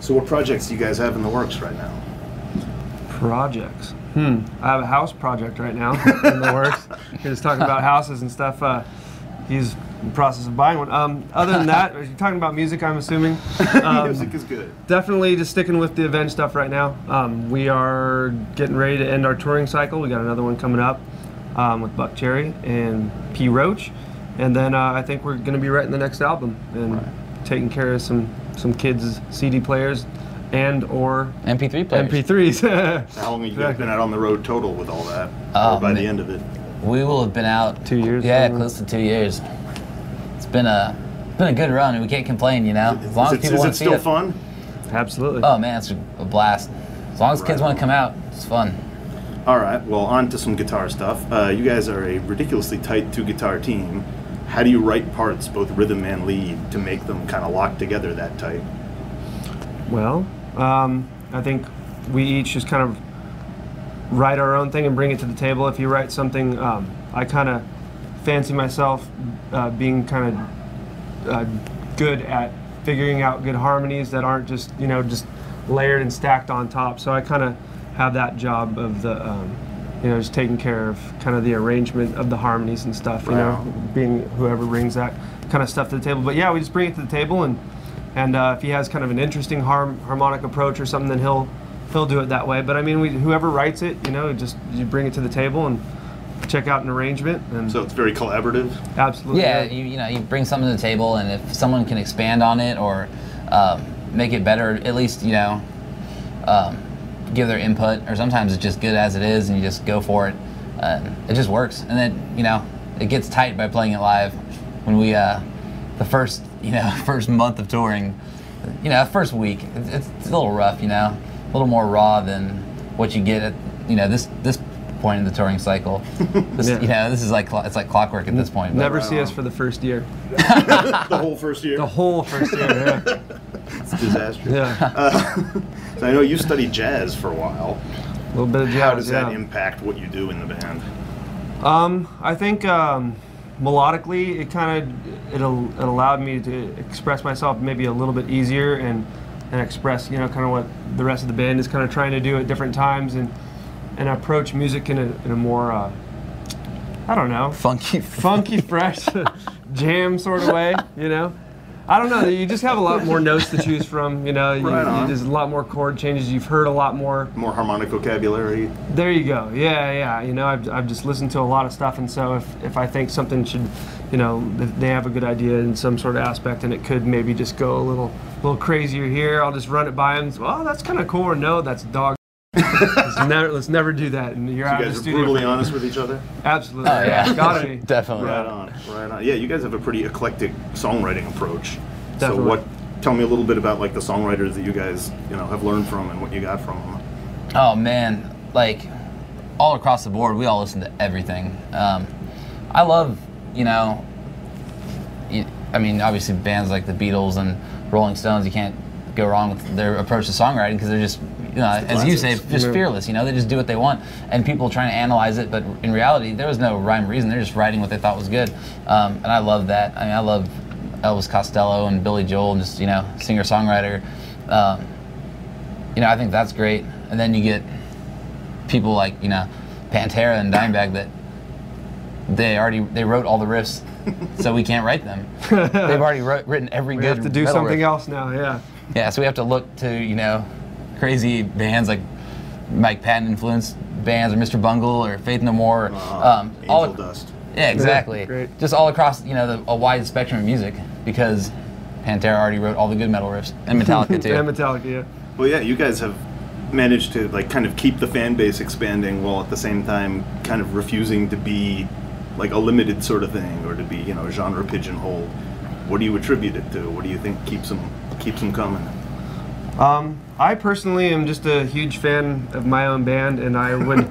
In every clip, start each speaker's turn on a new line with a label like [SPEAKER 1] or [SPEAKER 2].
[SPEAKER 1] So what projects do you guys have in the works right now?
[SPEAKER 2] Projects. I have a house project right now in the works. We're just talking about houses and stuff. He's in the process of buying one. Other than that, you're talking about music, I'm assuming.
[SPEAKER 1] Music is good.
[SPEAKER 2] Definitely just sticking with the Avenged stuff right now. We are getting ready to end our touring cycle. We got another one coming up with Buck Cherry and P. Roach. And then I think we're going to be writing the next album and taking care of some kids' CD players and or
[SPEAKER 3] MP3 players.
[SPEAKER 2] MP3s.
[SPEAKER 1] How long have you guys been out on the road total with all that?
[SPEAKER 3] Oh,
[SPEAKER 1] or by the end of it?
[SPEAKER 3] We will have been out
[SPEAKER 2] 2 years.
[SPEAKER 3] Yeah, close to 2 years. It's been a good run, and we can't complain, you know. As long as people want to see it.
[SPEAKER 1] Is it still fun?
[SPEAKER 2] Absolutely.
[SPEAKER 3] Oh man, it's a blast. As long as kids want to come out, it's fun.
[SPEAKER 1] All right. Well, on to some guitar stuff. You guys are a ridiculously tight two-guitar team. How do you write parts, both rhythm and lead, to make them kind of lock together that tight?
[SPEAKER 2] Well, I think we each just kind of write our own thing and bring it to the table. If you write something, I kind of fancy myself being kind of good at figuring out good harmonies that aren't just, you know, just layered and stacked on top. So I kind of have that job of the, you know, just taking care of kind of the arrangement of the harmonies and stuff, you know, being whoever brings that kind of stuff to the table. But yeah, we just bring it to the table, and if he has kind of an interesting harmonic approach or something, then he'll do it that way. But I mean, whoever writes it, you know, just you bring it to the table and check out an arrangement. And
[SPEAKER 1] so it's very collaborative?
[SPEAKER 2] Absolutely.
[SPEAKER 3] Yeah, you know, you bring something to the table, and if someone can expand on it or make it better, at least, you know, give their input, or sometimes it's just good as it is and you just go for it. It just works. And then, you know, it gets tight by playing it live. When we, the first month of touring, you know, first week, it's a little rough, you know, a little more raw than what you get at, you know, this point in the touring cycle. You know, this is like, it's like clockwork at this point.
[SPEAKER 2] Never see us for the first year.
[SPEAKER 1] The whole first year?
[SPEAKER 2] The whole first year, yeah.
[SPEAKER 1] It's disastrous.
[SPEAKER 2] Yeah.
[SPEAKER 1] So I know you studied jazz for a while.
[SPEAKER 2] A little bit of jazz.
[SPEAKER 1] How does that impact what you do in the band?
[SPEAKER 2] I think melodically, it allowed me to express myself maybe a little bit easier and express, you know, kind of what the rest of the band is kind of trying to do at different times, and approach music in a more I don't know, funky, fresh jam sort of way, you know. I don't know. You just have a lot more notes to choose from. You know, there's a lot more chord changes. You've heard a lot more
[SPEAKER 1] harmonic vocabulary.
[SPEAKER 2] There you go. Yeah. You know, I've just listened to a lot of stuff, and so if I think something should, you know, they have a good idea in some sort of aspect, and it could maybe just go a little crazier here, I'll just run it by them. Well, that's kind of cool. Or no, that's dog. Let's never do that. And you're out of the studio.
[SPEAKER 1] You guys are brutally honest with each other?
[SPEAKER 2] Absolutely. Oh, yeah. Gotta be.
[SPEAKER 3] Definitely.
[SPEAKER 1] Right on. Yeah, you guys have a pretty eclectic songwriting approach.
[SPEAKER 2] Definitely.
[SPEAKER 1] So tell me a little bit about like the songwriters that you guys, you know, have learned from and what you got from them.
[SPEAKER 3] Oh man, like all across the board, we all listen to everything. I love, you know, I mean, obviously bands like the Beatles and Rolling Stones, you can't go wrong with their approach to songwriting because they're just, you know, as you say, just fearless. You know, they just do what they want, and people trying to analyze it, but in reality, there was no rhyme or reason. They're just writing what they thought was good, and I love that. I mean, I love Elvis Costello and Billy Joel, and just, you know, singer-songwriter. You know, I think that's great. And then you get people like, you know, Pantera and Dimebag that they wrote all the riffs, so we can't write them. They've already written every good.
[SPEAKER 2] We have to do something else now. Yeah.
[SPEAKER 3] Yeah, so we have to look to, you know, crazy bands like Mike Patton influenced bands, or Mr. Bungle, or Faith No More.
[SPEAKER 1] Angel Dust.
[SPEAKER 3] Yeah, exactly.
[SPEAKER 2] Yeah, great.
[SPEAKER 3] Just all across, you know, a wide spectrum of music, because Pantera already wrote all the good metal riffs, and Metallica too.
[SPEAKER 2] And Metallica, yeah.
[SPEAKER 1] Well, yeah, you guys have managed to like kind of keep the fan base expanding while at the same time kind of refusing to be like a limited sort of thing, or to be, you know, genre pigeonholed. What do you attribute it to? What do you think keeps them coming?
[SPEAKER 2] I personally am just a huge fan of my own band, and I would,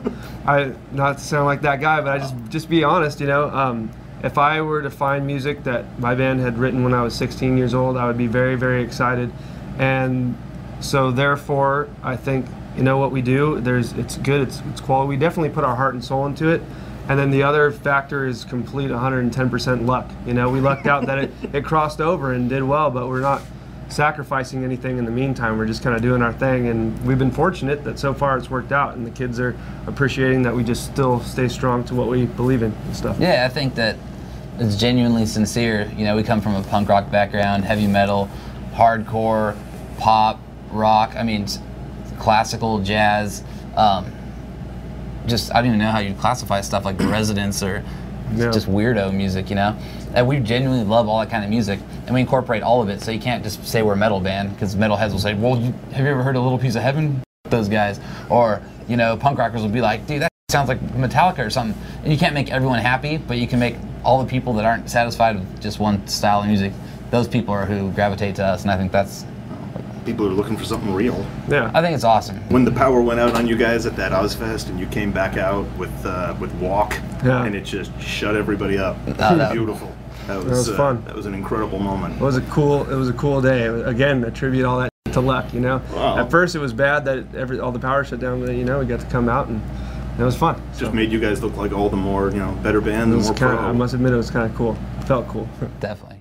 [SPEAKER 2] not to sound like that guy, but I just be honest, you know. If I were to find music that my band had written when I was 16 years old, I would be very, very excited. And so therefore, I think, you know, what we do, it's good, it's quality. We definitely put our heart and soul into it. And then the other factor is complete 110% luck. You know, we lucked out that it crossed over and did well, but we're not sacrificing anything in the meantime. We're just kind of doing our thing, and we've been fortunate that so far it's worked out, and the kids are appreciating that we just still stay strong to what we believe in and stuff.
[SPEAKER 3] Yeah, I think that it's genuinely sincere. You know, we come from a punk rock background, heavy metal, hardcore, pop, rock. I mean, classical, jazz. Just I don't even know how you classify stuff like The Residents or just weirdo music, you know? And we genuinely love all that kind of music, and we incorporate all of it, so you can't just say we're a metal band, because metalheads will say, well, have you ever heard A Little Piece of Heaven? Those guys. Or, you know, punk rockers will be like, dude, that sounds like Metallica or something. And you can't make everyone happy, but you can make all the people that aren't satisfied with just one style of music, those people are who gravitate to us, and I think that's...
[SPEAKER 1] People are looking for something real.
[SPEAKER 2] Yeah.
[SPEAKER 3] I think it's awesome.
[SPEAKER 1] When the power went out on you guys at that Ozfest and you came back out with Walk, and it just shut everybody up. Beautiful. That was fun. That was an incredible moment.
[SPEAKER 2] It was a cool day. Again, attribute all that to luck, you know.
[SPEAKER 1] Wow.
[SPEAKER 2] At first it was bad that all the power shut down, but you know, we got to come out and it was fun.
[SPEAKER 1] Just made you guys look like all the more, you know, better band, the more pro.
[SPEAKER 2] I must admit it was kind of cool. It felt cool.
[SPEAKER 3] Definitely.